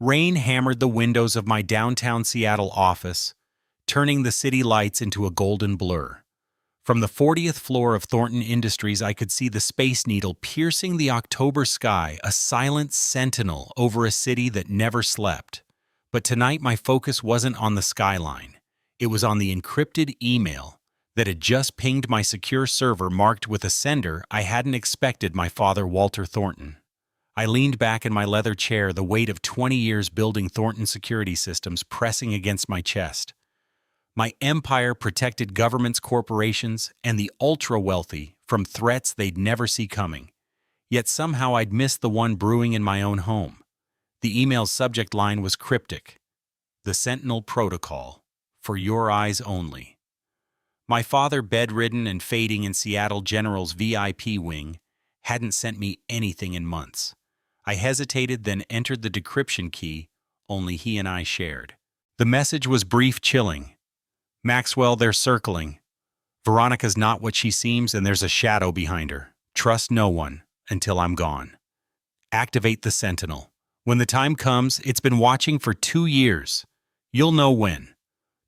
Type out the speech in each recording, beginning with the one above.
Rain hammered the windows of my downtown Seattle office, turning the city lights into a golden blur. From the 40th floor of Thornton Industries, I could see the Space Needle piercing the October sky, a silent sentinel over a city that never slept. But tonight my focus wasn't on the skyline. It was on the encrypted email that had just pinged my secure server marked with a sender I hadn't expected, my father, Walter Thornton. I leaned back in my leather chair, the weight of 20 years building Thornton security systems pressing against my chest. My empire protected governments, corporations, and the ultra-wealthy from threats they'd never see coming. Yet somehow I'd missed the one brewing in my own home. The email's subject line was cryptic. The Sentinel Protocol, for your eyes only. My father, bedridden and fading in Seattle General's VIP wing, hadn't sent me anything in months. I hesitated, then entered the decryption key only he and I shared. The message was brief, chilling. Maxwell, they're circling. Veronica's not what she seems, and there's a shadow behind her. Trust no one until I'm gone. Activate the Sentinel. When the time comes, it's been watching for 2 years. You'll know when.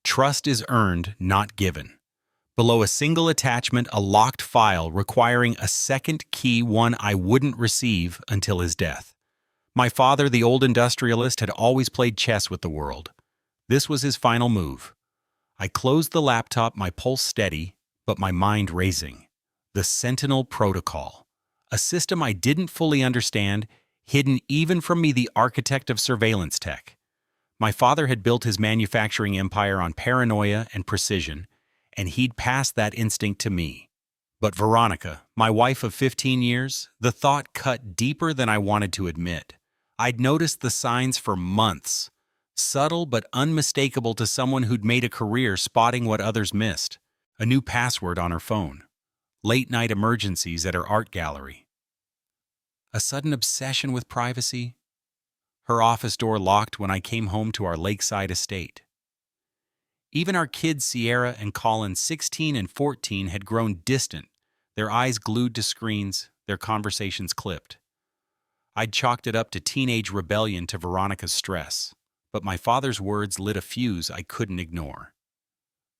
Trust is earned, not given. Below a single attachment, a locked file requiring a second key, one I wouldn't receive until his death. My father, the old industrialist, had always played chess with the world. This was his final move. I closed the laptop, my pulse steady, but my mind racing. The Sentinel Protocol, a system I didn't fully understand, hidden even from me, the architect of surveillance tech. My father had built his manufacturing empire on paranoia and precision, and he'd passed that instinct to me. But Veronica, my wife of 15 years, the thought cut deeper than I wanted to admit. I'd noticed the signs for months, subtle but unmistakable to someone who'd made a career spotting what others missed. A new password on her phone, late-night emergencies at her art gallery, a sudden obsession with privacy, her office door locked when I came home to our lakeside estate. Even our kids, Sierra and Colin, 16 and 14, had grown distant, their eyes glued to screens, their conversations clipped. I'd chalked it up to teenage rebellion, to Veronica's stress, but my father's words lit a fuse I couldn't ignore.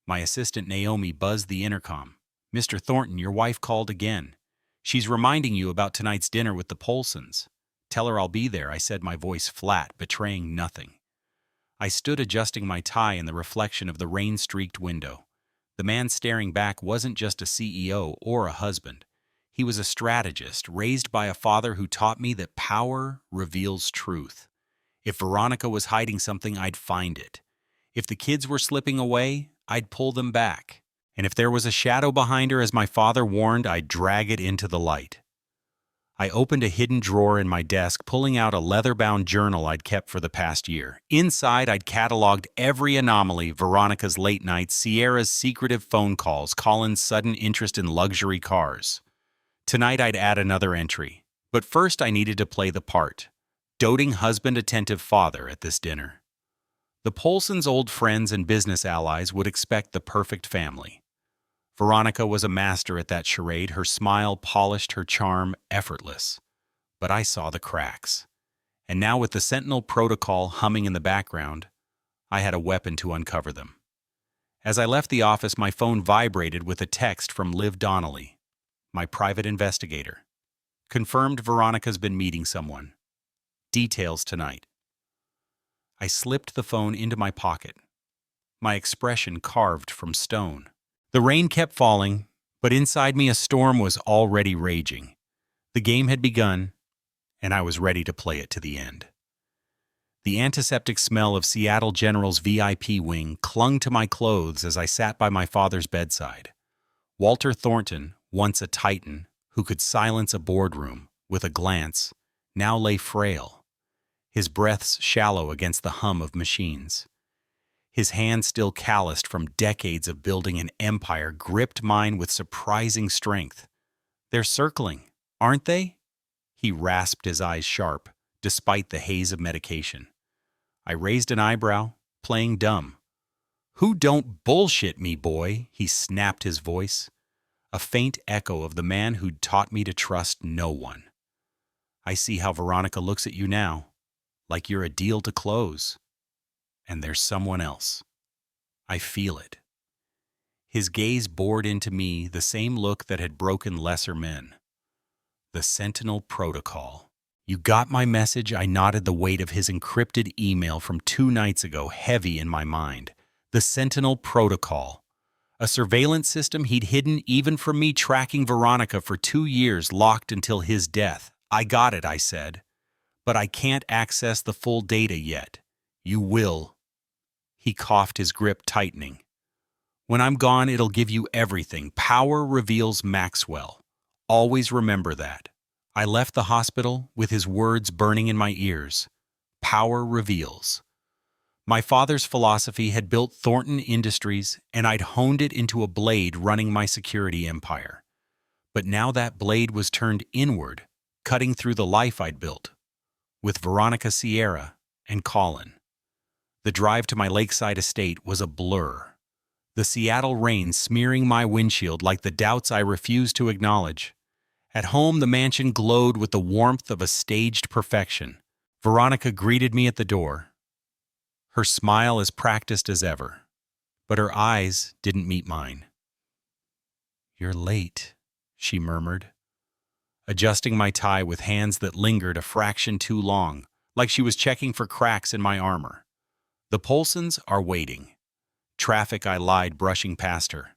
My assistant Naomi buzzed the intercom. "Mr. Thornton, your wife called again. She's reminding you about tonight's dinner with the Polsons. Tell her I'll be there," I said, my voice flat, betraying nothing. I stood adjusting my tie in the reflection of the rain-streaked window. The man staring back wasn't just a CEO or a husband. He was a strategist, raised by a father who taught me that power reveals truth. If Veronica was hiding something, I'd find it. If the kids were slipping away, I'd pull them back. And if there was a shadow behind her, as my father warned, I'd drag it into the light. I opened a hidden drawer in my desk, pulling out a leather-bound journal I'd kept for the past year. Inside, I'd cataloged every anomaly: Veronica's late nights, Sierra's secretive phone calls, Colin's sudden interest in luxury cars. Tonight, I'd add another entry. But first, I needed to play the part. Doting husband, attentive father at this dinner. The Polsons, old friends and business allies, would expect the perfect family. Veronica was a master at that charade, her smile polished, her charm effortless. But I saw the cracks. And now, with the Sentinel Protocol humming in the background, I had a weapon to uncover them. As I left the office, my phone vibrated with a text from Liv Donnelly, my private investigator. Confirmed Veronica's been meeting someone. Details tonight. I slipped the phone into my pocket, my expression carved from stone. The rain kept falling, but inside me a storm was already raging. The game had begun, and I was ready to play it to the end. The antiseptic smell of Seattle General's VIP wing clung to my clothes as I sat by my father's bedside. Walter Thornton, once a titan who could silence a boardroom with a glance, now lay frail, his breaths shallow against the hum of machines. His hand, still calloused from decades of building an empire, gripped mine with surprising strength. "They're circling, aren't they?" He rasped, his eyes sharp, despite the haze of medication. I raised an eyebrow, playing dumb. "Who don't bullshit me, boy?" He snapped, his voice, a faint echo of the man who'd taught me to trust no one. "I see how Veronica looks at you now. like you're a deal to close. And there's someone else. I feel it. His gaze bored into me, the same look that had broken lesser men. The Sentinel Protocol. You got my message? I nodded, the weight of his encrypted email from 2 nights ago heavy in my mind. The Sentinel Protocol. A surveillance system he'd hidden even from me, tracking Veronica for 2 years, locked until his death. I got it, I said. But I can't access the full data yet. You will. He coughed, his grip tightening. When I'm gone, it'll give you everything. Power reveals Maxwell. Always remember that. I left the hospital with his words burning in my ears. Power reveals. My father's philosophy had built Thornton Industries, and I'd honed it into a blade running my security empire. But now that blade was turned inward, cutting through the life I'd built, with Veronica, Sierra, and Colin. The drive to my lakeside estate was a blur. The Seattle rain smearing my windshield like the doubts I refused to acknowledge. At home, the mansion glowed with the warmth of a staged perfection. Veronica greeted me at the door, her smile as practiced as ever, but her eyes didn't meet mine. "You're late," she murmured, adjusting my tie with hands that lingered a fraction too long, like she was checking for cracks in my armor. "The Polsons are waiting." Traffic, I lied, brushing past her.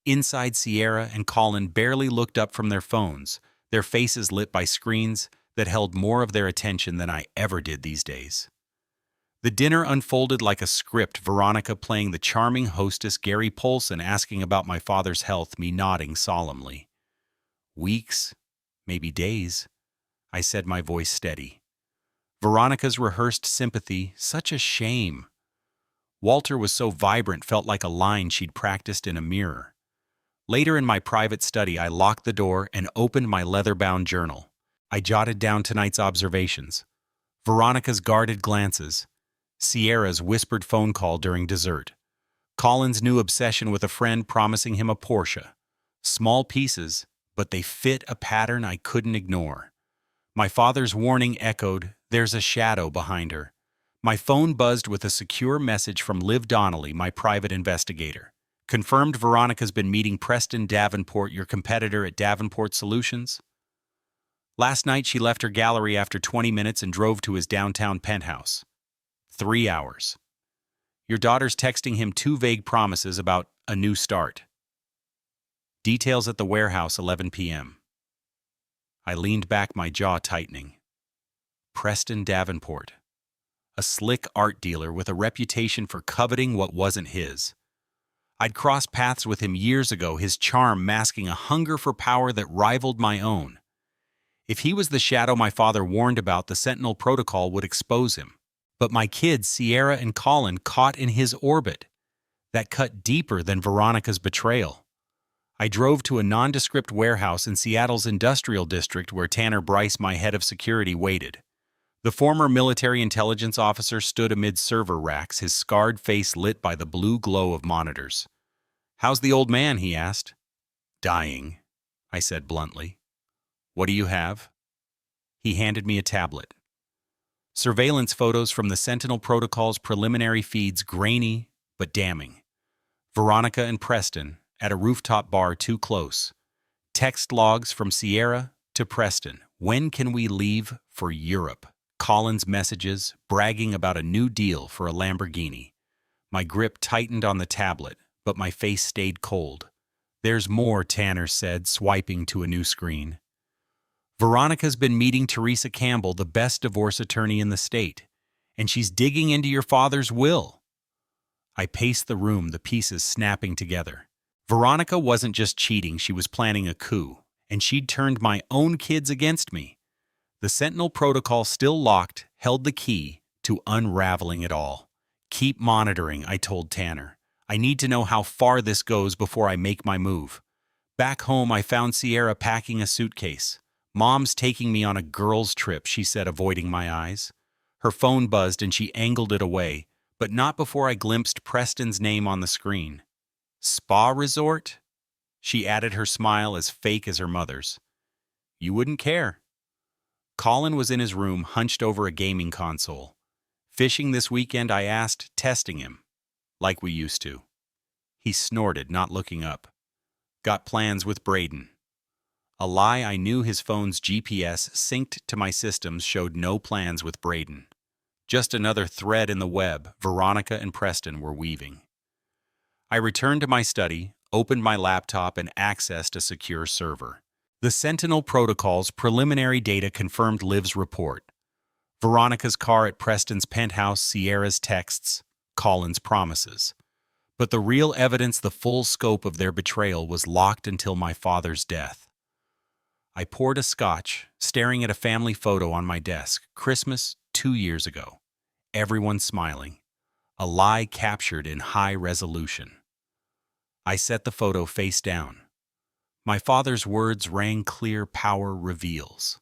Inside, Sierra and Colin barely looked up from their phones, their faces lit by screens that held more of their attention than I ever did these days. The dinner unfolded like a script, Veronica playing the charming hostess Gary Polson, asking about my father's health, me nodding solemnly. "Weeks, maybe days," I said, my voice steady. Veronica's rehearsed sympathy, such a shame. Walter was so vibrant, felt like a line she'd practiced in a mirror. Later in my private study, I locked the door and opened my leather-bound journal. I jotted down tonight's observations. Veronica's guarded glances, Sierra's whispered phone call during dessert, Colin's new obsession with a friend promising him a Porsche. Small pieces, but they fit a pattern I couldn't ignore. My father's warning echoed, "There's a shadow behind her." My phone buzzed with a secure message from Liv Donnelly, my private investigator. "Confirmed, Veronica's been meeting Preston Davenport, your competitor at Davenport Solutions. Last night she left her gallery after 20 minutes and drove to his downtown penthouse. 3 hours. Your daughter's texting him 2 vague promises about a new start. Details at the warehouse, 11 p.m. I leaned back, my jaw tightening. Preston Davenport. A slick art dealer with a reputation for coveting what wasn't his. I'd crossed paths with him years ago, his charm masking a hunger for power that rivaled my own. If he was the shadow my father warned about, the Sentinel Protocol would expose him. But my kids, Sierra and Colin, caught in his orbit. That cut deeper than Veronica's betrayal. I drove to a nondescript warehouse in Seattle's industrial district where Tanner Bryce, my head of security, waited. The former military intelligence officer stood amid server racks, his scarred face lit by the blue glow of monitors. "How's the old man?" he asked. "Dying," I said bluntly. "What do you have?" He handed me a tablet. Surveillance photos from the Sentinel Protocol's preliminary feeds, grainy but damning. Veronica and Preston at a rooftop bar too close. Text logs from Sierra to Preston. "When can we leave for Europe?" Colin's messages bragging about a new deal for a Lamborghini. My grip tightened on the tablet, but my face stayed cold. "There's more," Tanner said, swiping to a new screen. "Veronica's been meeting Teresa Campbell, the best divorce attorney in the state, and she's digging into your father's will." I paced the room, the pieces snapping together. Veronica wasn't just cheating, she was planning a coup, and she'd turned my own kids against me. The Sentinel Protocol, still locked, held the key to unraveling it all. "Keep monitoring," I told Tanner. "I need to know how far this goes before I make my move." Back home, I found Sierra packing a suitcase. "Mom's taking me on a girls' trip," she said, avoiding my eyes. Her phone buzzed and she angled it away, but not before I glimpsed Preston's name on the screen. "Spa resort?" She added, her smile as fake as her mother's. "You wouldn't care." Colin was in his room, hunched over a gaming console. "Fishing this weekend?" I asked, testing him, like we used to. He snorted, not looking up. "Got plans with Braden." A lie. I knew. His phone's GPS, synced to my systems, showed no plans with Braden. Just another thread in the web Veronica and Preston were weaving. I returned to my study, opened my laptop, and accessed a secure server. The Sentinel Protocol's preliminary data confirmed Liv's report. Veronica's car at Preston's penthouse, Sierra's texts, Colin's promises. But the real evidence, the full scope of their betrayal, was locked until my father's death. I poured a scotch, staring at a family photo on my desk. Christmas 2 years ago. Everyone smiling. A lie captured in high resolution. I set the photo face down. My father's words rang clear: "Power reveals."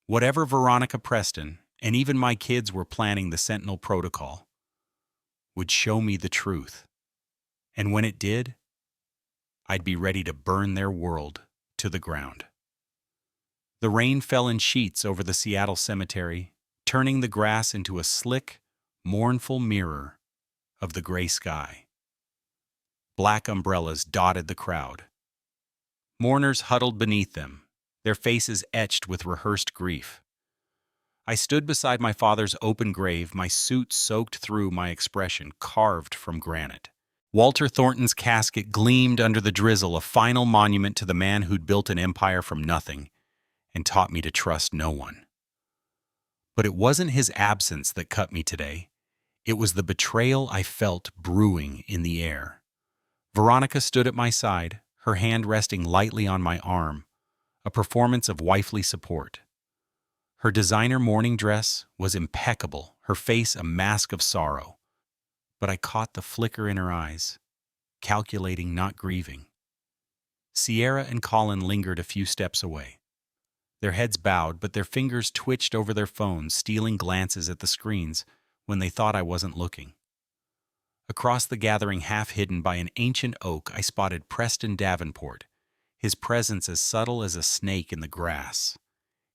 Whatever Veronica, Preston, and even my kids were planning, the Sentinel Protocol would show me the truth. And when it did, I'd be ready to burn their world to the ground. The rain fell in sheets over the Seattle cemetery, turning the grass into a slick, mournful mirror of the gray sky. Black umbrellas dotted the crowd. Mourners huddled beneath them, their faces etched with rehearsed grief. I stood beside my father's open grave, my suit soaked through, my expression carved from granite. Walter Thornton's casket gleamed under the drizzle, a final monument to the man who'd built an empire from nothing and taught me to trust no one. But it wasn't his absence that cut me today. It was the betrayal I felt brewing in the air. Veronica stood at my side, her hand resting lightly on my arm, a performance of wifely support. Her designer morning dress was impeccable, her face a mask of sorrow. But I caught the flicker in her eyes, calculating, not grieving. Sierra and Colin lingered a few steps away. Their heads bowed, but their fingers twitched over their phones, stealing glances at the screens when they thought I wasn't looking. Across the gathering, half hidden by an ancient oak, I spotted Preston Davenport, his presence as subtle as a snake in the grass.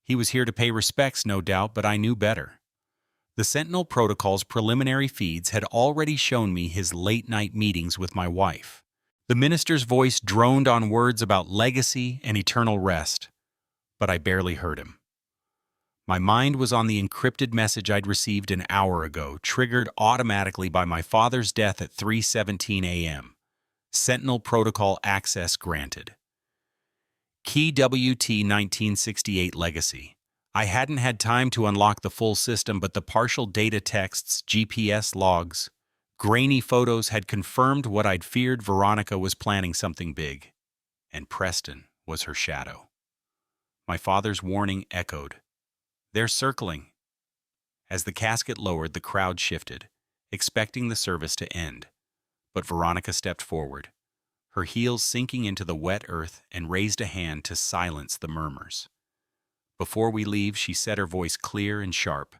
He was here to pay respects, no doubt, but I knew better. The Sentinel Protocol's preliminary feeds had already shown me his late-night meetings with my wife. The minister's voice droned on words about legacy and eternal rest, but I barely heard him. My mind was on the encrypted message I'd received an hour ago, triggered automatically by my father's death at 3:17 a.m. Sentinel Protocol access granted. Key WT 1968 legacy. I hadn't had time to unlock the full system, but the partial data texts, GPS logs, grainy photos had confirmed what I'd feared. Veronica was planning something big, and Preston was her shadow. My father's warning echoed. "They're circling." As the casket lowered, the crowd shifted, expecting the service to end. But Veronica stepped forward, her heels sinking into the wet earth, and raised a hand to silence the murmurs. "Before we leave," she said, her voice clear and sharp,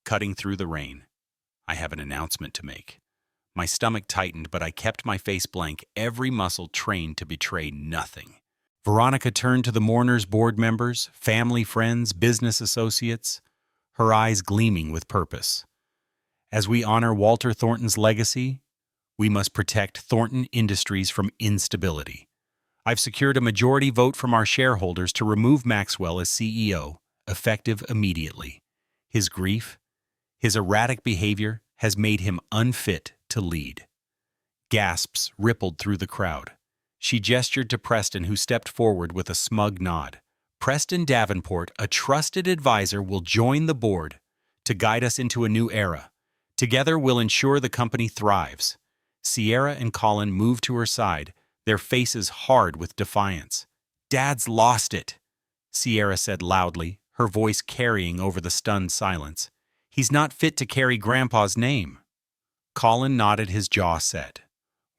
cutting through the rain, "I have an announcement to make." My stomach tightened, but I kept my face blank, every muscle trained to betray nothing. Veronica turned to the mourners, board members, family, friends, business associates, her eyes gleaming with purpose. "As we honor Walter Thornton's legacy, we must protect Thornton Industries from instability. I've secured a majority vote from our shareholders to remove Maxwell as CEO, effective immediately. His grief, his erratic behavior, has made him unfit to lead." Gasps rippled through the crowd. She gestured to Preston, who stepped forward with a smug nod. "Preston Davenport, a trusted advisor, will join the board to guide us into a new era. Together, we'll ensure the company thrives." Sierra and Colin moved to her side, their faces hard with defiance. "Dad's lost it," Sierra said loudly, her voice carrying over the stunned silence. "He's not fit to carry Grandpa's name." Colin nodded, his jaw set.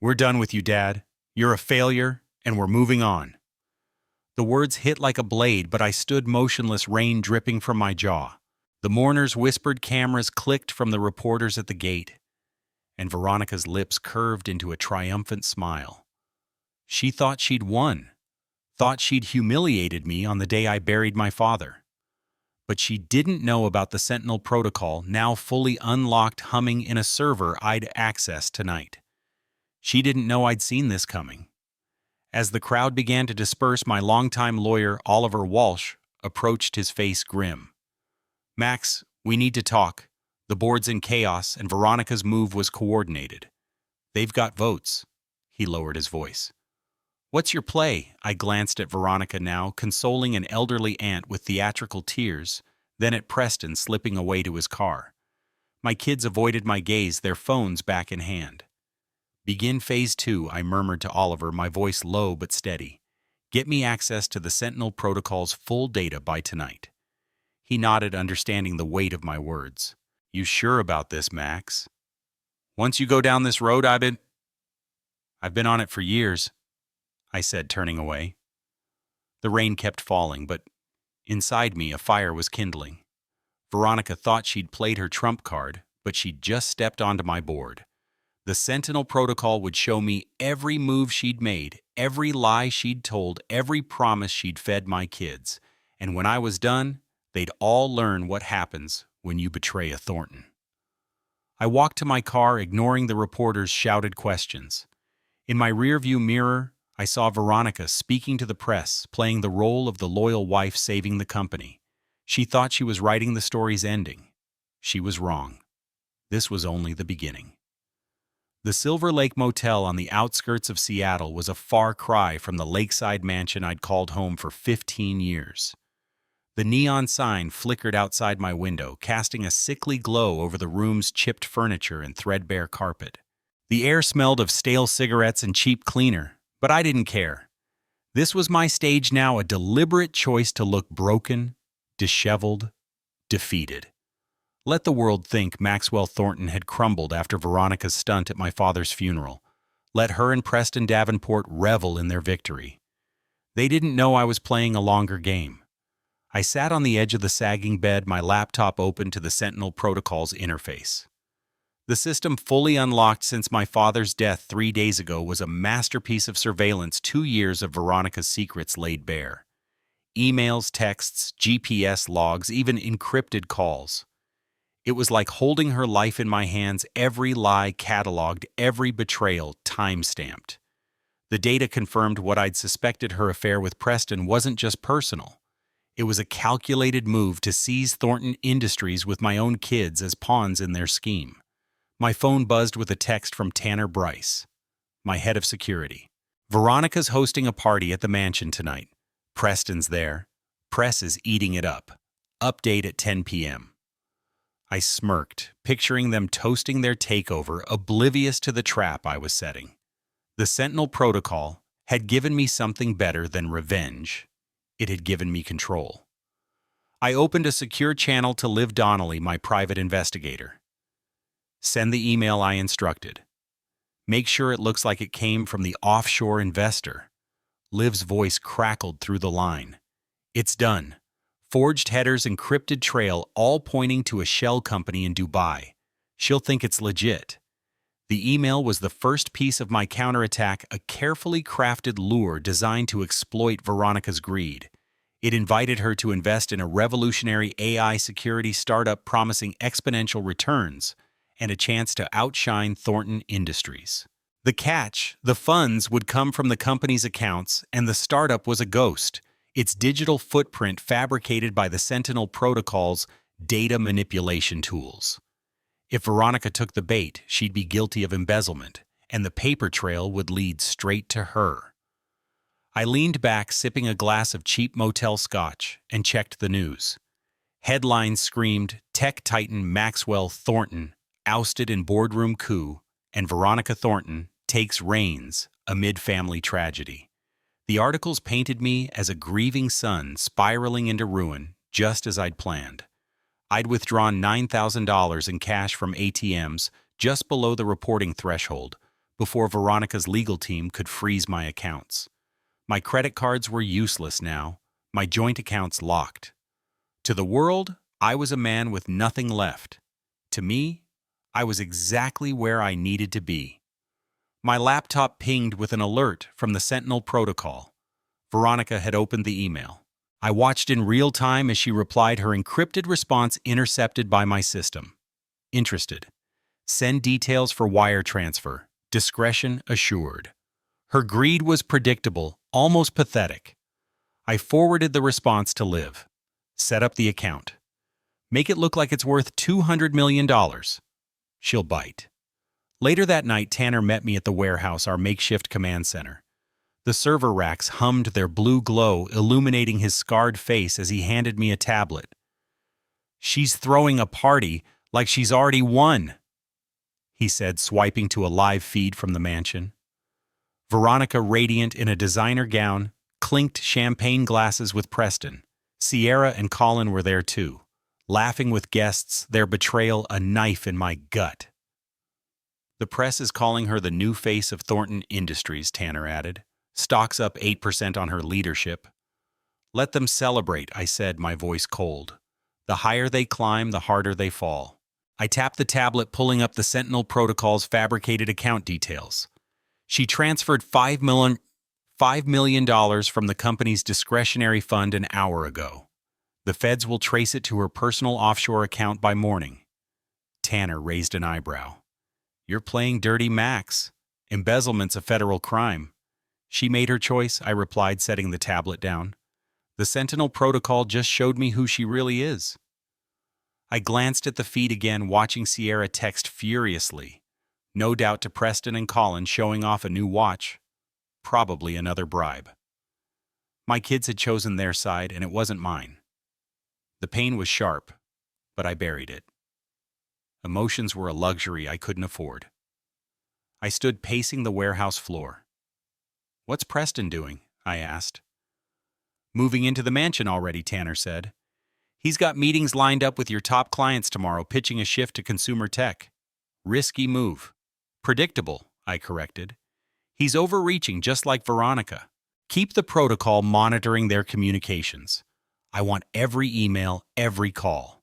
"We're done with you, Dad. You're a failure, and we're moving on." The words hit like a blade, but I stood motionless, rain dripping from my jaw. The mourners whispered, cameras clicked from the reporters at the gate, and Veronica's lips curved into a triumphant smile. She thought she'd won, thought she'd humiliated me on the day I buried my father. But she didn't know about the Sentinel protocol now fully unlocked humming in a server I'd access tonight. She didn't know I'd seen this coming. As the crowd began to disperse, my longtime lawyer, Oliver Walsh, approached, his face grim. "Max, we need to talk. The board's in chaos, and Veronica's move was coordinated. They've got votes." He lowered his voice. "What's your play?" I glanced at Veronica now, consoling an elderly aunt with theatrical tears, then at Preston slipping away to his car. My kids avoided my gaze, their phones back in hand. "Begin phase 2, I murmured to Oliver, my voice low but steady. "Get me access to the Sentinel protocol's full data by tonight." He nodded, understanding the weight of my words. "You sure about this, Max?" "Once you go down this road, I've been on it for years," I said, turning away. The rain kept falling, but inside me a fire was kindling. Veronica thought she'd played her trump card, but she'd just stepped onto my board. The Sentinel protocol would show me every move she'd made, every lie she'd told, every promise she'd fed my kids. And when I was done, they'd all learn what happens when you betray a Thornton. I walked to my car, ignoring the reporters' shouted questions. In my rearview mirror, I saw Veronica speaking to the press, playing the role of the loyal wife saving the company. She thought she was writing the story's ending. She was wrong. This was only the beginning. The Silver Lake Motel on the outskirts of Seattle was a far cry from the lakeside mansion I'd called home for 15 years. The neon sign flickered outside my window, casting a sickly glow over the room's chipped furniture and threadbare carpet. The air smelled of stale cigarettes and cheap cleaner, but I didn't care. This was my stage now, a deliberate choice to look broken, disheveled, defeated. Let the world think Maxwell Thornton had crumbled after Veronica's stunt at my father's funeral. Let her and Preston Davenport revel in their victory. They didn't know I was playing a longer game. I sat on the edge of the sagging bed, my laptop open to the Sentinel protocol's interface. The system, fully unlocked since my father's death 3 days ago, was a masterpiece of surveillance, 2 years of Veronica's secrets laid bare. Emails, texts, GPS logs, even encrypted calls. It was like holding her life in my hands, every lie cataloged, every betrayal time-stamped. The data confirmed what I'd suspected: her affair with Preston wasn't just personal. It was a calculated move to seize Thornton Industries with my own kids as pawns in their scheme. My phone buzzed with a text from Tanner Bryce, my head of security. "Veronica's hosting a party at the mansion tonight. Preston's there. Press is eating it up. Update at 10 p.m. I smirked, picturing them toasting their takeover, oblivious to the trap I was setting. The Sentinel protocol had given me something better than revenge. It had given me control. I opened a secure channel to Liv Donnelly, my private investigator. "Send the email I instructed. Make sure it looks like it came from the offshore investor." Liv's voice crackled through the line. "It's done. Forged headers, encrypted trail, all pointing to a shell company in Dubai. She'll think it's legit." The email was the first piece of my counterattack, a carefully crafted lure designed to exploit Veronica's greed. It invited her to invest in a revolutionary AI security startup promising exponential returns and a chance to outshine Thornton Industries. The catch: the funds would come from the company's accounts, and the startup was a ghost, its digital footprint fabricated by the Sentinel protocol's data manipulation tools. If Veronica took the bait, she'd be guilty of embezzlement, and the paper trail would lead straight to her. I leaned back, sipping a glass of cheap motel scotch, and checked the news. Headlines screamed, "Tech titan Maxwell Thornton ousted in boardroom coup," and "Veronica Thornton takes reins amid family tragedy." The articles painted me as a grieving son spiraling into ruin, just as I'd planned. I'd withdrawn $9,000 in cash from ATMs just below the reporting threshold before Veronica's legal team could freeze my accounts. My credit cards were useless now, my joint accounts locked. To the world, I was a man with nothing left. To me, I was exactly where I needed to be. My laptop pinged with an alert from the Sentinel protocol. Veronica had opened the email. I watched in real time as she replied, her encrypted response intercepted by my system. Interested. Send details for wire transfer. Discretion assured. Her greed was predictable, almost pathetic. I forwarded the response to Liv. Set up the account. Make it look like it's worth $200 million. She'll bite. Later that night, Tanner met me at the warehouse, our makeshift command center. The server racks hummed their blue glow, illuminating his scarred face as he handed me a tablet. "She's throwing a party like she's already won," he said, swiping to a live feed from the mansion. Veronica, radiant in a designer gown, clinked champagne glasses with Preston. Sierra and Colin were there too, laughing with guests, their betrayal a knife in my gut. "The press is calling her the new face of Thornton Industries," Tanner added. "Stocks up 8% on her leadership." "Let them celebrate," I said, my voice cold. "The higher they climb, the harder they fall." I tapped the tablet, pulling up the Sentinel Protocol's fabricated account details. She transferred $5 million from the company's discretionary fund an hour ago. The feds will trace it to her personal offshore account by morning. Tanner raised an eyebrow. "You're playing dirty, Max. Embezzlement's a federal crime." "She made her choice," I replied, setting the tablet down. "The Sentinel Protocol just showed me who she really is." I glanced at the feed again, watching Sierra text furiously. No doubt to Preston and Colin, showing off a new watch. Probably another bribe. My kids had chosen their side, and it wasn't mine. The pain was sharp, but I buried it. Emotions were a luxury I couldn't afford. I stood pacing the warehouse floor. "What's Preston doing?" I asked. "Moving into the mansion already," Tanner said. "He's got meetings lined up with your top clients tomorrow, pitching a shift to consumer tech." "Risky move." "Predictable," I corrected. "He's overreaching, just like Veronica. Keep the protocol monitoring their communications. I want every email, every call."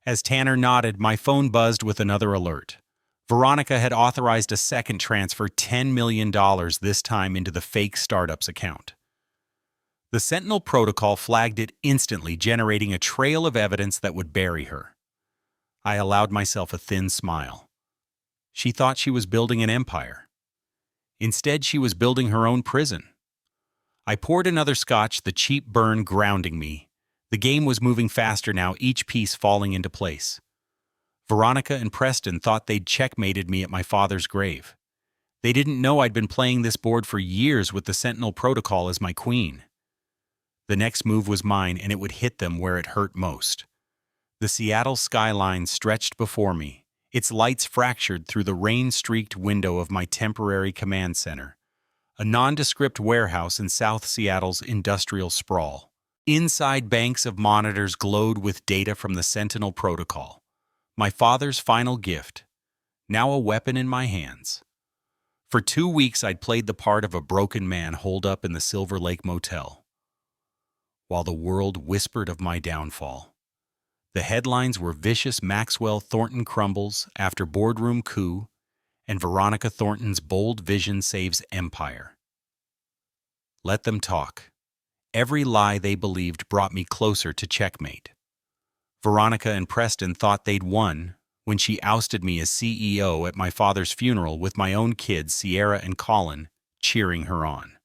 As Tanner nodded, my phone buzzed with another alert. Veronica had authorized a second transfer, $10 million, this time into the fake startup's account. The Sentinel Protocol flagged it instantly, generating a trail of evidence that would bury her. I allowed myself a thin smile. She thought she was building an empire. Instead, she was building her own prison. I poured another scotch, the cheap burn grounding me. The game was moving faster now, each piece falling into place. Veronica and Preston thought they'd checkmated me at my father's grave. They didn't know I'd been playing this board for years with the Sentinel Protocol as my queen. The next move was mine, and it would hit them where it hurt most. The Seattle skyline stretched before me, its lights fractured through the rain-streaked window of my temporary command center, a nondescript warehouse in South Seattle's industrial sprawl. Inside, banks of monitors glowed with data from the Sentinel Protocol. My father's final gift, now a weapon in my hands. For 2 weeks, I'd played the part of a broken man holed up in the Silver Lake Motel, while the world whispered of my downfall. The headlines were vicious Maxwell Thornton crumbles after boardroom coup, and Veronica Thornton's bold vision saves empire. Let them talk. Every lie they believed brought me closer to checkmate. Veronica and Preston thought they'd won when she ousted me as CEO at my father's funeral, with my own kids, Sierra and Colin, cheering her on.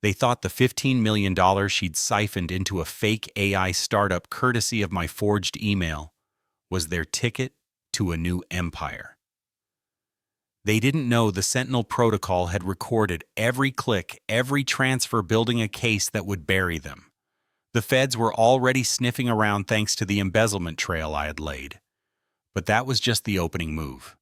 They thought the $15 million she'd siphoned into a fake AI startup, courtesy of my forged email, was their ticket to a new empire. They didn't know the Sentinel Protocol had recorded every click, every transfer, building a case that would bury them. The feds were already sniffing around thanks to the embezzlement trail I had laid. But that was just the opening move.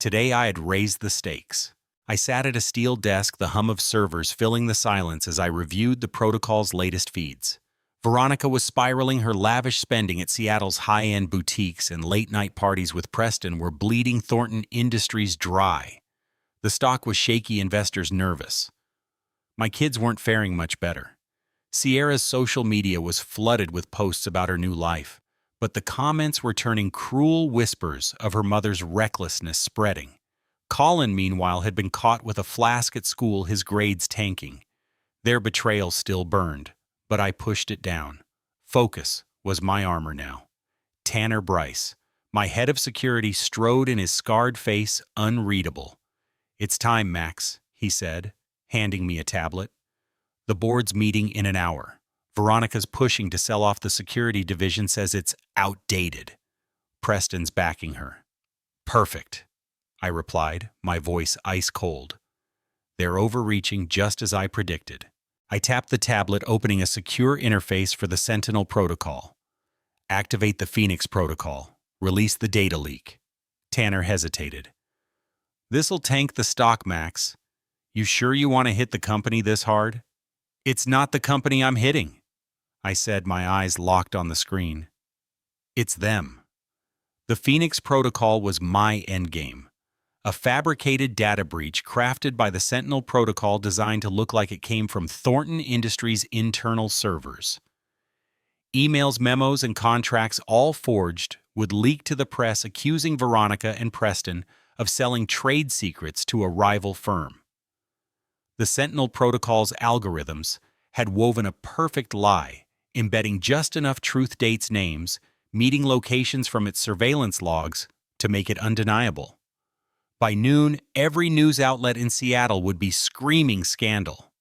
Today I had raised the stakes. I sat at a steel desk, the hum of servers filling the silence as I reviewed the protocol's latest feeds. Veronica was spiraling. Her lavish spending at Seattle's high-end boutiques and late-night parties with Preston were bleeding Thornton Industries dry. The stock was shaky, investors nervous. My kids weren't faring much better. Sierra's social media was flooded with posts about her new life, but the comments were turning cruel whispers of her mother's recklessness spreading. Colin, meanwhile, had been caught with a flask at school, his grades tanking. Their betrayal still burned, but I pushed it down. Focus was my armor now. Tanner Bryce, my head of security, strode in his scarred face, unreadable. "It's time, Max," he said, handing me a tablet. "The board's meeting in an hour. Veronica's pushing to sell off the security division, says it's outdated. Preston's backing her." "Perfect," I replied, my voice ice cold. "They're overreaching just as I predicted." I tapped the tablet, opening a secure interface for the Sentinel protocol. "Activate the Phoenix protocol. Release the data leak." Tanner hesitated. "This'll tank the stock, Max. You sure you want to hit the company this hard?" "It's not the company I'm hitting," I said, my eyes locked on the screen. "It's them." The Phoenix protocol was my endgame. A fabricated data breach crafted by the Sentinel protocol designed to look like it came from Thornton Industries' internal servers. Emails, memos, and contracts, all forged, would leak to the press, accusing Veronica and Preston of selling trade secrets to a rival firm. The Sentinel protocol's algorithms had woven a perfect lie, embedding just enough truth dates, names, meeting locations from its surveillance logs to make it undeniable. By noon, every news outlet in Seattle would be screaming scandal.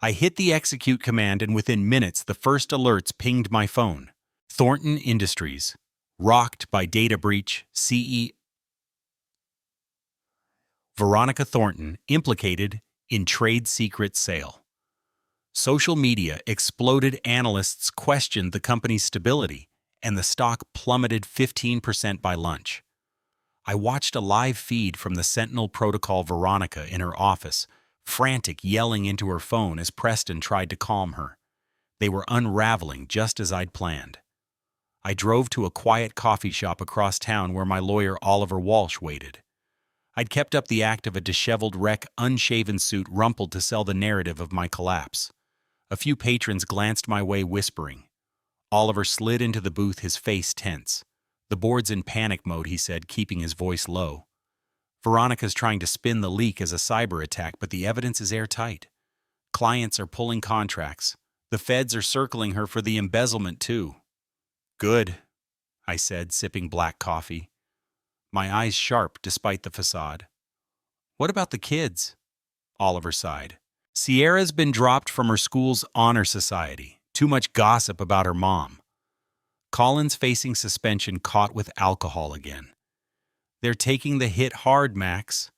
I hit the execute command, and within minutes the first alerts pinged my phone. Thornton Industries, rocked by data breach, Veronica Thornton implicated in trade secret sale. Social media exploded, analysts questioned the company's stability, and the stock plummeted 15% by lunch. I watched a live feed from the Sentinel protocol. Veronica in her office, frantic, yelling into her phone as Preston tried to calm her. They were unraveling just as I'd planned. I drove to a quiet coffee shop across town where my lawyer Oliver Walsh waited. I'd kept up the act of a disheveled wreck, unshaven suit rumpled to sell the narrative of my collapse. A few patrons glanced my way, whispering. Oliver slid into the booth, his face tense. "The board's in panic mode," he said, keeping his voice low. "Veronica's trying to spin the leak as a cyber attack, but the evidence is airtight. Clients are pulling contracts. The feds are circling her for the embezzlement, too." "Good," I said, sipping black coffee, my eyes sharp despite the facade. "What about the kids?" Oliver sighed. "Sierra's been dropped from her school's honor society. Too much gossip about her mom. Colin's facing suspension, caught with alcohol again. They're taking the hit hard, Max."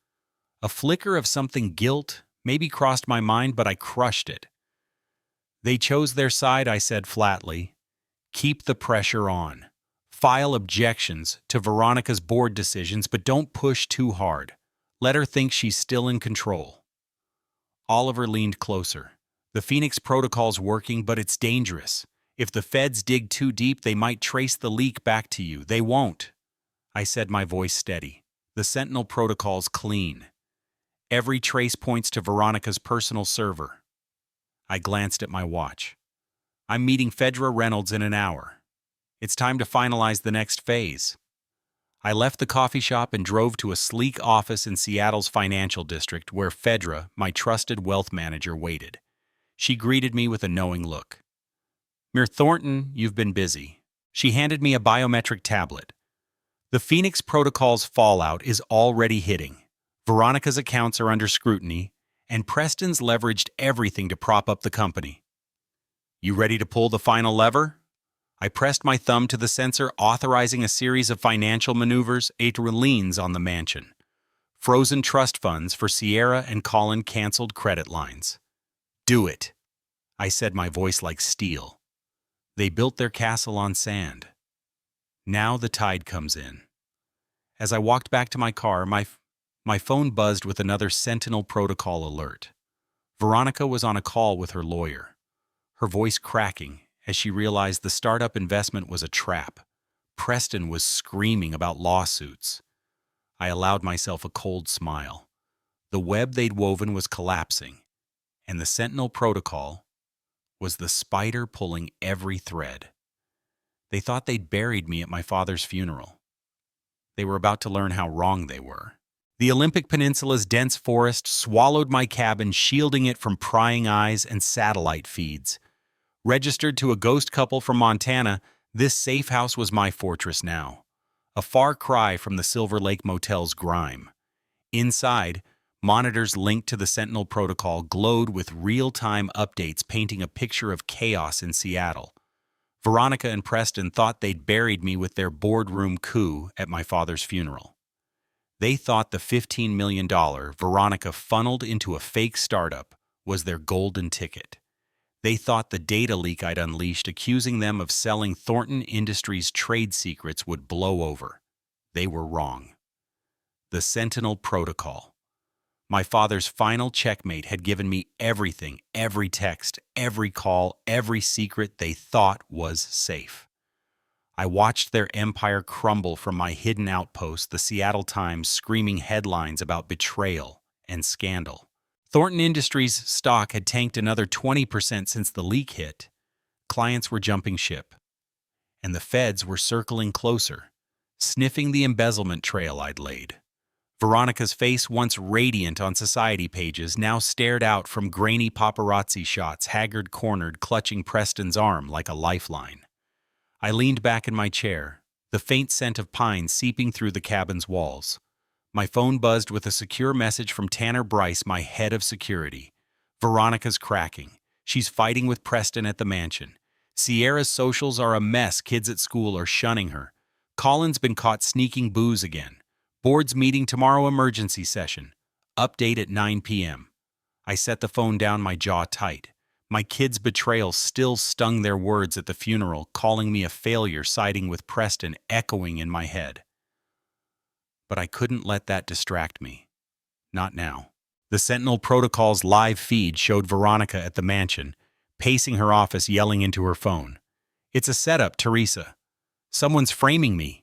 A flicker of something guilt maybe crossed my mind, but I crushed it. "They chose their side," I said flatly. "Keep the pressure on. File objections to Veronica's board decisions, but don't push too hard. Let her think she's still in control." Oliver leaned closer. "The Phoenix protocol's working, but it's dangerous. If the feds dig too deep, they might trace the leak back to you." "They won't," I said, my voice steady. "The Sentinel protocol's clean. Every trace points to Veronica's personal server." I glanced at my watch. "I'm meeting Fedra Reynolds in an hour. It's time to finalize the next phase." I left the coffee shop and drove to a sleek office in Seattle's financial district where Fedra, my trusted wealth manager, waited. She greeted me with a knowing look. "Mir Thornton, you've been busy." She handed me a biometric tablet. "The Phoenix protocol's fallout is already hitting. Veronica's accounts are under scrutiny, and Preston's leveraged everything to prop up the company." "You ready to pull the final lever?" I pressed my thumb to the sensor, authorizing a series of financial maneuvers. 8 liens on the mansion. Frozen trust funds for Sierra and Colin, canceled credit lines. "Do it," I said, my voice like steel. They built their castle on sand. Now the tide comes in. As I walked back to my car, my phone buzzed with another Sentinel protocol alert. Veronica was on a call with her lawyer, her voice cracking as she realized the startup investment was a trap. Preston was screaming about lawsuits. I allowed myself a cold smile. The web they'd woven was collapsing, and the Sentinel protocol was the spider pulling every thread. They thought they'd buried me at my father's funeral. They were about to learn how wrong they were. The Olympic Peninsula's dense forest swallowed my cabin, shielding it from prying eyes and satellite feeds. Registered to a ghost couple from Montana, this safe house was my fortress now. A far cry from the Silver Lake Motel's grime. Inside, monitors linked to the Sentinel protocol glowed with real-time updates painting a picture of chaos in Seattle. Veronica and Preston thought they'd buried me with their boardroom coup at my father's funeral. They thought the $15 million Veronica funneled into a fake startup was their golden ticket. They thought the data leak I'd unleashed accusing them of selling Thornton Industries trade secrets would blow over. They were wrong. The Sentinel Protocol. My father's final checkmate had given me everything, every text, every call, every secret they thought was safe. I watched their empire crumble from my hidden outpost, the Seattle Times screaming headlines about betrayal and scandal. Thornton Industries' stock had tanked another 20% since the leak hit. Clients were jumping ship. And the feds were circling closer, sniffing the embezzlement trail I'd laid. Veronica's face, once radiant on society pages, now stared out from grainy paparazzi shots, haggard-cornered, clutching Preston's arm like a lifeline. I leaned back in my chair, the faint scent of pine seeping through the cabin's walls. My phone buzzed with a secure message from Tanner Bryce, my head of security. Veronica's cracking. She's fighting with Preston at the mansion. Sierra's socials are a mess. Kids at school are shunning her. Colin's been caught sneaking booze again. Board's meeting tomorrow, emergency session. Update at 9 p.m. I set the phone down, my jaw tight. My kids' betrayal still stung their words at the funeral, calling me a failure, siding with Preston echoing in my head. But I couldn't let that distract me. Not now. The Sentinel Protocol's live feed showed Veronica at the mansion, pacing her office, yelling into her phone. "It's a setup, Teresa. Someone's framing me."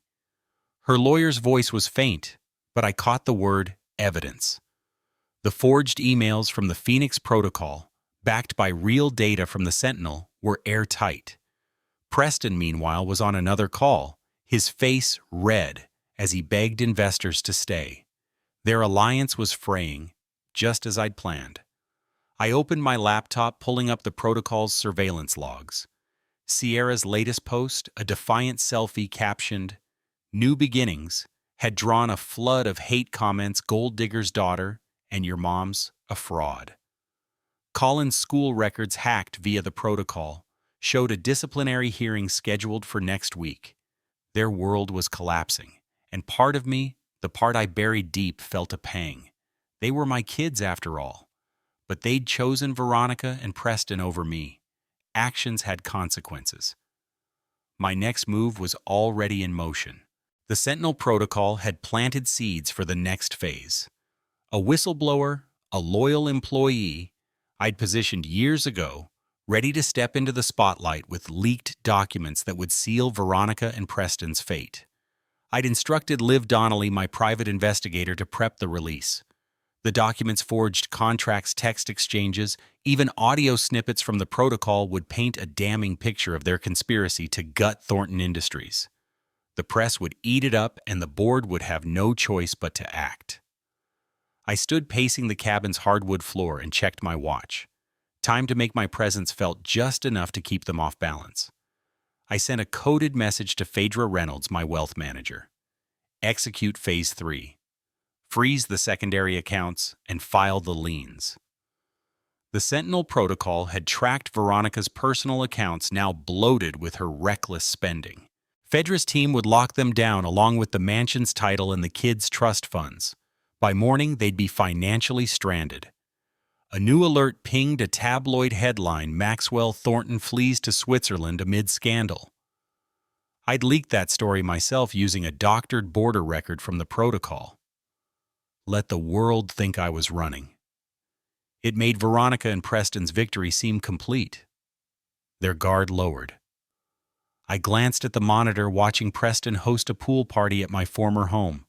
Her lawyer's voice was faint, but I caught the word evidence. The forged emails from the Phoenix Protocol, backed by real data from the Sentinel, were airtight. Preston, meanwhile, was on another call, his face red, as he begged investors to stay. Their alliance was fraying, just as I'd planned. I opened my laptop, pulling up the protocol's surveillance logs. Sierra's latest post, a defiant selfie captioned, "New Beginnings," had drawn a flood of hate comments. "Gold digger's daughter," and "Your mom's a fraud." Colin's school records, hacked via the protocol, showed a disciplinary hearing scheduled for next week. Their world was collapsing. And part of me, the part I buried deep, felt a pang. They were my kids after all. But they'd chosen Veronica and Preston over me. Actions had consequences. My next move was already in motion. The Sentinel Protocol had planted seeds for the next phase. A whistleblower, a loyal employee, I'd positioned years ago, ready to step into the spotlight with leaked documents that would seal Veronica and Preston's fate. I'd instructed Liv Donnelly, my private investigator, to prep the release. The documents forged contracts, text exchanges, even audio snippets from the protocol would paint a damning picture of their conspiracy to gut Thornton Industries. The press would eat it up, and the board would have no choice but to act. I stood pacing the cabin's hardwood floor and checked my watch. Time to make my presence felt just enough to keep them off balance. I sent a coded message to Phaedra Reynolds, my wealth manager. Execute Phase 3. Freeze the secondary accounts and file the liens. The Sentinel Protocol had tracked Veronica's personal accounts, now bloated with her reckless spending. Phaedra's team would lock them down along with the mansion's title and the kids' trust funds. By morning, they'd be financially stranded. A new alert pinged a tabloid headline: "Maxwell Thornton flees to Switzerland amid scandal." I'd leaked that story myself using a doctored border record from the protocol. Let the world think I was running. It made Veronica and Preston's victory seem complete. Their guard lowered. I glanced at the monitor, watching Preston host a pool party at my former home.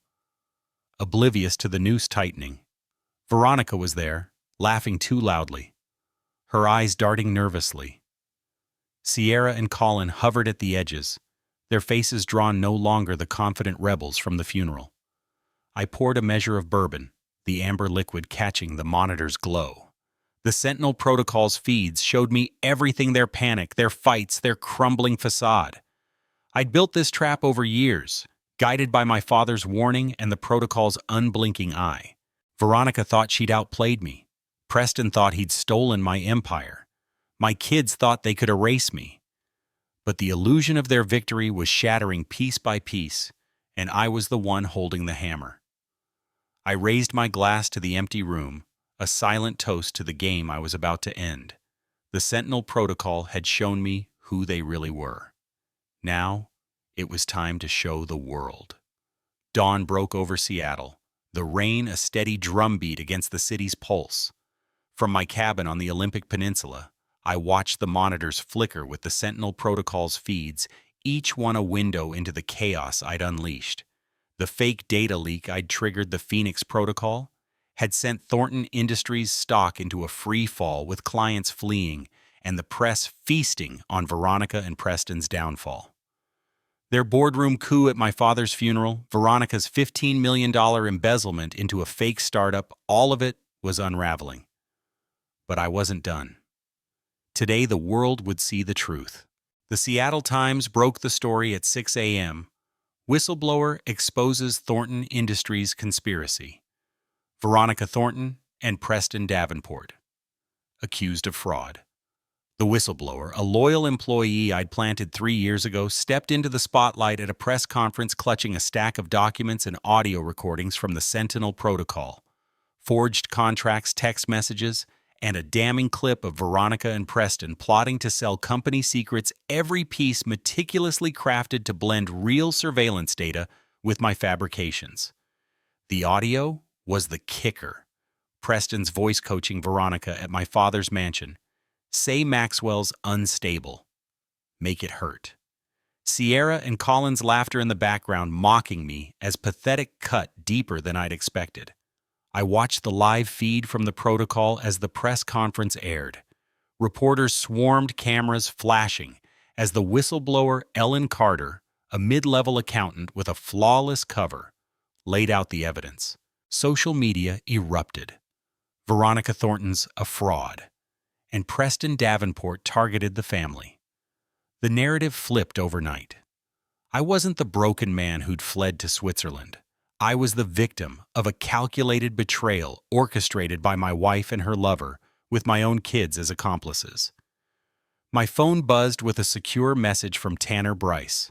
Oblivious to the noose tightening, Veronica was there, laughing too loudly, her eyes darting nervously. Sierra and Colin hovered at the edges, their faces drawn no longer the confident rebels from the funeral. I poured a measure of bourbon, the amber liquid catching the monitor's glow. The Sentinel Protocol's feeds showed me everything: their panic, their fights, their crumbling facade. I'd built this trap over years, guided by my father's warning and the protocol's unblinking eye. Veronica thought she'd outplayed me. Preston thought he'd stolen my empire. My kids thought they could erase me. But the illusion of their victory was shattering piece by piece, and I was the one holding the hammer. I raised my glass to the empty room, a silent toast to the game I was about to end. The Sentinel Protocol had shown me who they really were. Now, it was time to show the world. Dawn broke over Seattle, the rain a steady drumbeat against the city's pulse. From my cabin on the Olympic Peninsula, I watched the monitors flicker with the Sentinel Protocol's feeds, each one a window into the chaos I'd unleashed. The fake data leak I'd triggered, the Phoenix Protocol, had sent Thornton Industries' stock into a free fall, with clients fleeing and the press feasting on Veronica and Preston's downfall. Their boardroom coup at my father's funeral, Veronica's $15 million embezzlement into a fake startup, all of it was unraveling. But I wasn't done. Today, the world would see the truth. The Seattle Times broke the story at 6 a.m. Whistleblower exposes Thornton Industries conspiracy. Veronica Thornton and Preston Davenport, accused of fraud. The whistleblower, a loyal employee I'd planted 3 years ago, stepped into the spotlight at a press conference clutching a stack of documents and audio recordings from the Sentinel Protocol, forged contracts, text messages, and a damning clip of Veronica and Preston plotting to sell company secrets, every piece meticulously crafted to blend real surveillance data with my fabrications. The audio was the kicker. Preston's voice coaching Veronica at my father's mansion. Say Maxwell's unstable. Make it hurt. Sierra and Colin's laughter in the background mocking me as pathetic cut deeper than I'd expected. I watched the live feed from the protocol as the press conference aired. Reporters swarmed, cameras flashing, as the whistleblower Ellen Carter, a mid-level accountant with a flawless cover, laid out the evidence. Social media erupted. Veronica Thornton's a fraud, and Preston Davenport targeted the family. The narrative flipped overnight. I wasn't the broken man who'd fled to Switzerland. I was the victim of a calculated betrayal orchestrated by my wife and her lover, with my own kids as accomplices. My phone buzzed with a secure message from Tanner Bryce.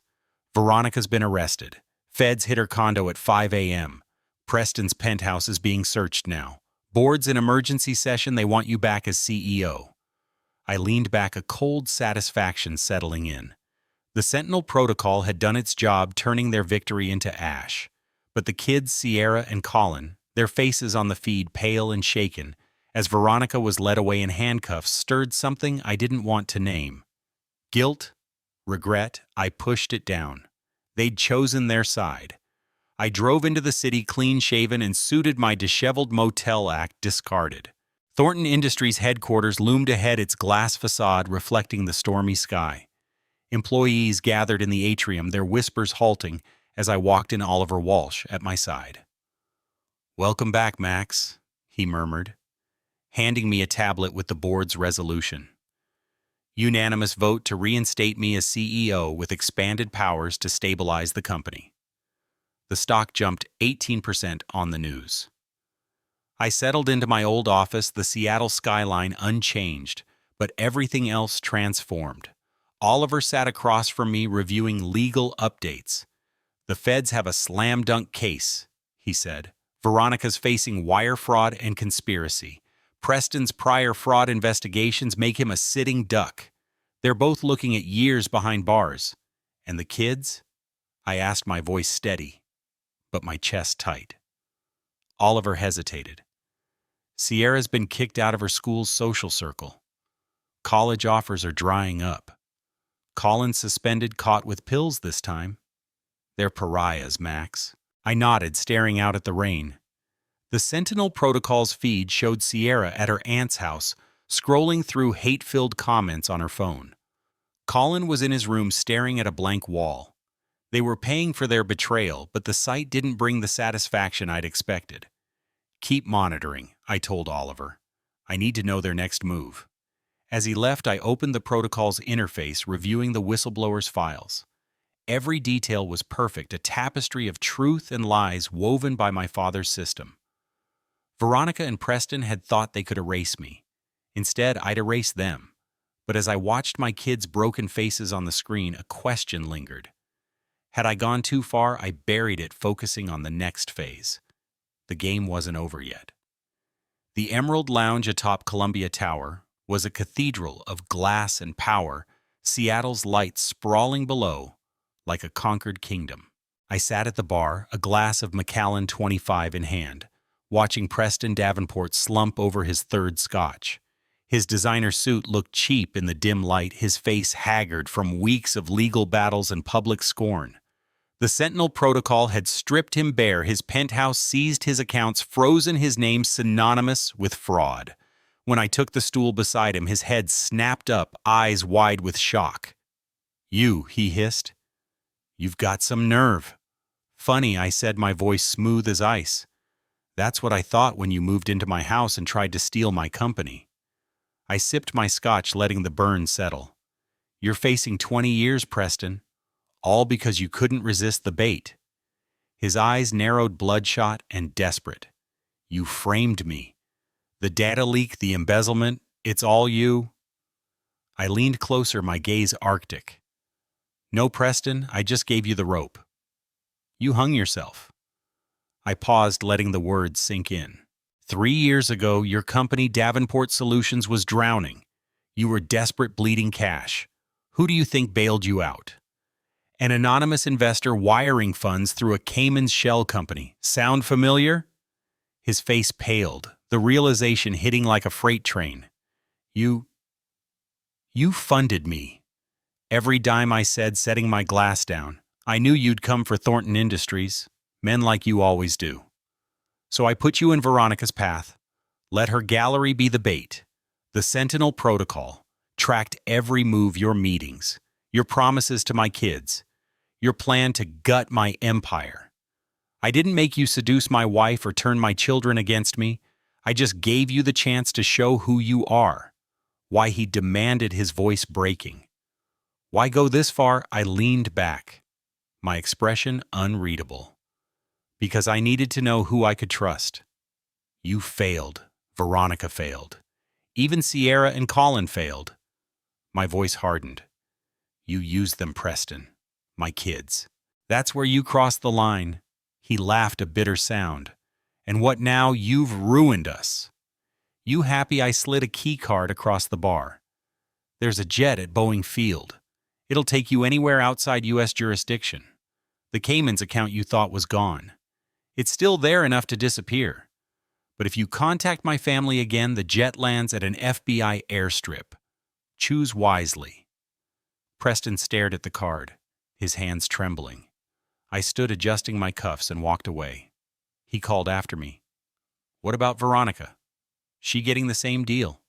Veronica's been arrested. Feds hit her condo at 5 a.m. Preston's penthouse is being searched now. Board's in emergency session. They want you back as CEO. I leaned back, a cold satisfaction settling in. The Sentinel Protocol had done its job, turning their victory into ash. But the kids, Sierra and Colin, their faces on the feed pale and shaken, as Veronica was led away in handcuffs, stirred something I didn't want to name. Guilt, regret, I pushed it down. They'd chosen their side. I drove into the city clean-shaven and suited, my disheveled motel act discarded. Thornton Industries headquarters loomed ahead, its glass facade reflecting the stormy sky. Employees gathered in the atrium, their whispers halting as I walked in, Oliver Walsh at my side. "Welcome back, Max," he murmured, handing me a tablet with the board's resolution. Unanimous vote to reinstate me as CEO with expanded powers to stabilize the company. The stock jumped 18% on the news. I settled into my old office, the Seattle skyline unchanged, but everything else transformed. Oliver sat across from me reviewing legal updates. "The feds have a slam-dunk case," he said. "Veronica's facing wire fraud and conspiracy. Preston's prior fraud investigations make him a sitting duck. They're both looking at years behind bars. And the kids?" I asked, my voice steady, but my chest tight. Oliver hesitated. "Sierra's been kicked out of her school's social circle. College offers are drying up. Colin's suspended, caught with pills this time. They're pariahs, Max." I nodded, staring out at the rain. The Sentinel Protocol's feed showed Sierra at her aunt's house, scrolling through hate-filled comments on her phone. Colin was in his room staring at a blank wall. They were paying for their betrayal, but the site didn't bring the satisfaction I'd expected. "Keep monitoring," I told Oliver. I need to know their next move. As he left, I opened the protocol's interface, reviewing the whistleblower's files. Every detail was perfect, a tapestry of truth and lies woven by my father's system. Veronica and Preston had thought they could erase me. Instead, I'd erase them. But as I watched my kids' broken faces on the screen, a question lingered. Had I gone too far, I buried it, focusing on the next phase. The game wasn't over yet. The Emerald Lounge atop Columbia Tower was a cathedral of glass and power, Seattle's lights sprawling below like a conquered kingdom. I sat at the bar, a glass of Macallan 25 in hand, watching Preston Davenport slump over his third scotch. His designer suit looked cheap in the dim light, his face haggard from weeks of legal battles and public scorn. The Sentinel Protocol had stripped him bare, his penthouse seized his accounts, frozen his name synonymous with fraud. When I took the stool beside him, his head snapped up, eyes wide with shock. "You," he hissed. "You've got some nerve." "Funny," I said, my voice smooth as ice. "That's what I thought when you moved into my house and tried to steal my company." I sipped my scotch, letting the burn settle. "You're facing 20 years, Preston. All because you couldn't resist the bait." His eyes narrowed, bloodshot and desperate. "You framed me. The data leak, the embezzlement, it's all you." I leaned closer, my gaze arctic. "No, Preston, I just gave you the rope. You hung yourself." I paused, letting the words sink in. 3 years ago, your company, Davenport Solutions, was drowning. You were desperate, bleeding cash. Who do you think bailed you out? An anonymous investor wiring funds through a Cayman's shell company. Sound familiar? His face paled, the realization hitting like a freight train. You funded me." Every dime, I said, setting my glass down. "I knew you'd come for Thornton Industries. Men like you always do. So I put you in Veronica's path. Let her gallery be the bait. The Sentinel Protocol tracked every move, your meetings, your promises to my kids, your plan to gut my empire. I didn't make you seduce my wife or turn my children against me. I just gave you the chance to show who you are." Why, he demanded, his voice breaking. "Why go this far?" I leaned back, my expression unreadable. "Because I needed to know who I could trust. You failed. Veronica failed. Even Sierra and Colin failed." My voice hardened. "You used them, Preston. My kids. That's where you crossed the line." He laughed, a bitter sound. "And what now? You've ruined us." "You happy?" I slid a key card across the bar. "There's a jet at Boeing Field. It'll take you anywhere outside U.S. jurisdiction. The Cayman's account you thought was gone. It's still there enough to disappear. But if you contact my family again, the jet lands at an FBI airstrip. Choose wisely." Preston stared at the card, his hands trembling. I stood, adjusting my cuffs, and walked away. He called after me. "What about Veronica? She getting the same deal?"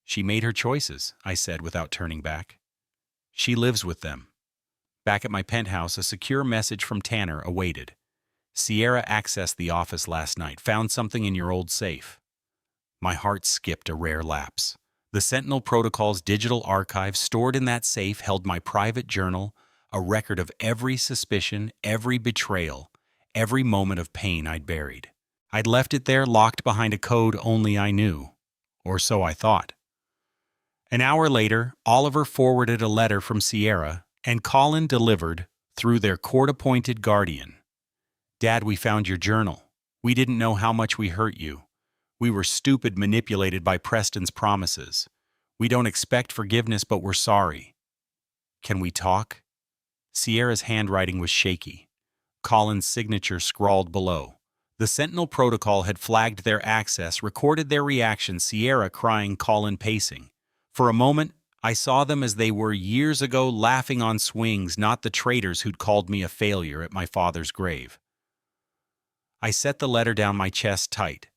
"She made her choices," I said without turning back. "She lives with them." Back at my penthouse, a secure message from Tanner awaited. "Sierra accessed the office last night, found something in your old safe." My heart skipped a rare lapse. The Sentinel Protocol's digital archive stored in that safe held my private journal, a record of every suspicion, every betrayal, every moment of pain I'd buried. I'd left it there, locked behind a code only I knew. Or so I thought. An hour later, Oliver forwarded a letter from Sierra, and Colin delivered through their court-appointed guardian. "Dad, we found your journal. We didn't know how much we hurt you. We were stupid, manipulated by Preston's promises. We don't expect forgiveness, but we're sorry. Can we talk?" Sierra's handwriting was shaky. Colin's signature scrawled below. The Sentinel Protocol had flagged their access, recorded their reaction, Sierra crying, Colin pacing. For a moment, I saw them as they were years ago, laughing on swings, not the traitors who'd called me a failure at my father's grave. I set the letter down, my chest tight.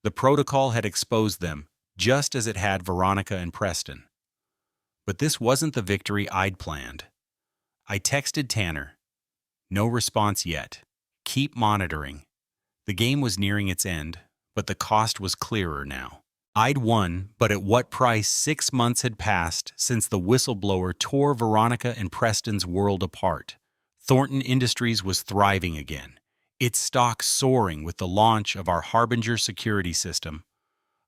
The protocol had exposed them, just as it had Veronica and Preston. But this wasn't the victory I'd planned. I texted Tanner. "No response yet. Keep monitoring." The game was nearing its end, but the cost was clearer now. I'd won, but at what price? 6 months had passed since the whistleblower tore Veronica and Preston's world apart. Thornton Industries was thriving again, its stock soaring with the launch of our Harbinger security system,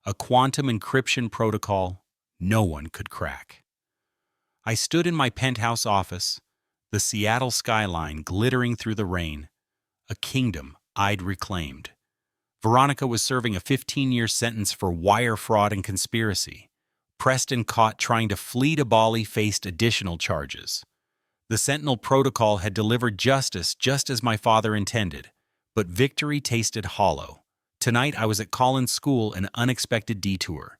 a quantum encryption protocol no one could crack. I stood in my penthouse office, the Seattle skyline glittering through the rain, a kingdom I'd reclaimed. Veronica was serving a 15-year sentence for wire fraud and conspiracy. Preston, caught trying to flee to Bali, faced additional charges. The Sentinel Protocol had delivered justice just as my father intended, but victory tasted hollow. Tonight I was at Colin's school, an unexpected detour.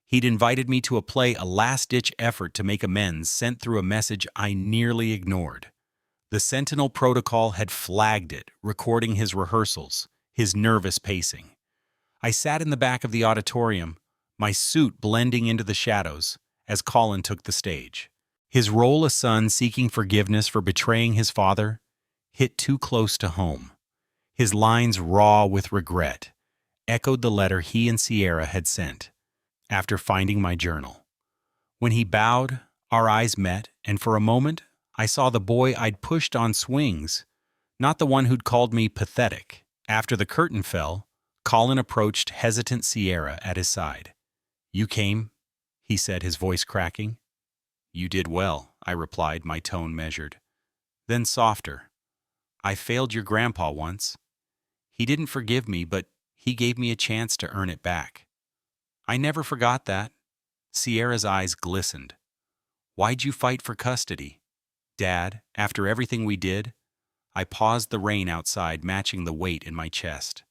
He'd invited me to a last-ditch effort to make amends, sent through a message I nearly ignored. The Sentinel Protocol had flagged it, recording his rehearsals, his nervous pacing. I sat in the back of the auditorium, my suit blending into the shadows, as Colin took the stage. His role, a son seeking forgiveness for betraying his father, hit too close to home. His lines, raw with regret, echoed the letter he and Sierra had sent after finding my journal. When he bowed, our eyes met, and for a moment, I saw the boy I'd pushed on swings, not the one who'd called me pathetic. After the curtain fell, Colin approached hesitant Sierra at his side. "You came," he said, his voice cracking. "You did well," I replied, my tone measured. Then softer. "I failed your grandpa once. He didn't forgive me, but he gave me a chance to earn it back. I never forgot that." Sierra's eyes glistened. "Why'd you fight for custody?" "Dad, after everything we did." I paused, the rain outside matching the weight in my chest.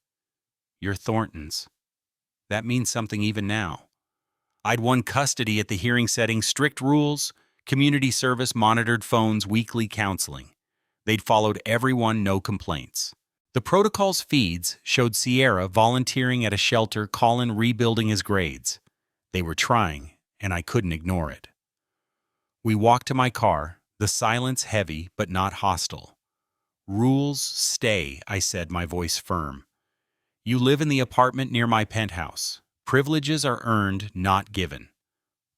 "You're Thornton's. That means something even now." I'd won custody at the hearing setting, strict rules, community service, monitored phones, weekly counseling. They'd followed everyone, no complaints. The protocol's feeds showed Sierra volunteering at a shelter, Colin rebuilding his grades. They were trying, and I couldn't ignore it. We walked to my car, the silence heavy but not hostile. "Rules stay," I said, my voice firm. "You live in the apartment near my penthouse. Privileges are earned, not given.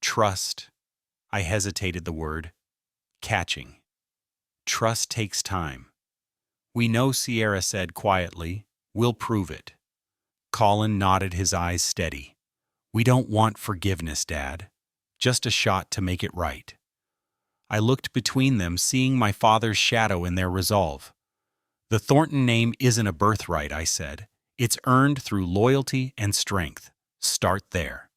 Trust." I hesitated, the word catching. "Trust takes time." "We know," Sierra said quietly. "We'll prove it." Colin nodded, his eyes steady. "We don't want forgiveness, Dad. Just a shot to make it right." I looked between them, seeing my father's shadow in their resolve. "The Thornton name isn't a birthright," I said. "It's earned through loyalty and strength. Start there."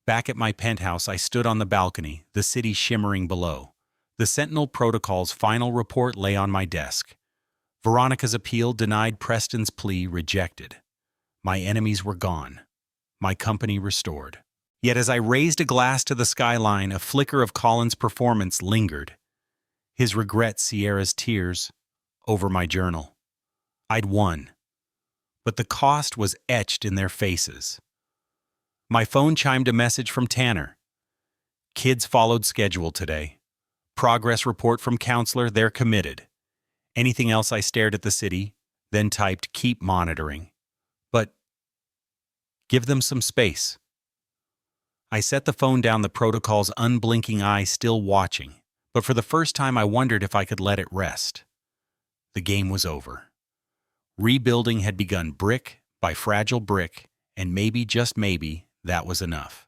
Back at my penthouse, I stood on the balcony, the city shimmering below. The Sentinel Protocol's final report lay on my desk. Veronica's appeal denied, Preston's plea rejected. My enemies were gone. My company restored. Yet as I raised a glass to the skyline, a flicker of Colin's performance lingered. His regret, Sierra's tears, over my journal. I'd won, but the cost was etched in their faces. My phone chimed, a message from Tanner. "Kids followed schedule today. Progress report from counselor, they're committed." Anything else? I stared at the city, then typed, "Keep monitoring. But give them some space." I set the phone down, the protocol's unblinking eye still watching, but for the first time I wondered if I could let it rest. The game was over. Rebuilding had begun, brick by fragile brick, and maybe, just maybe, that was enough.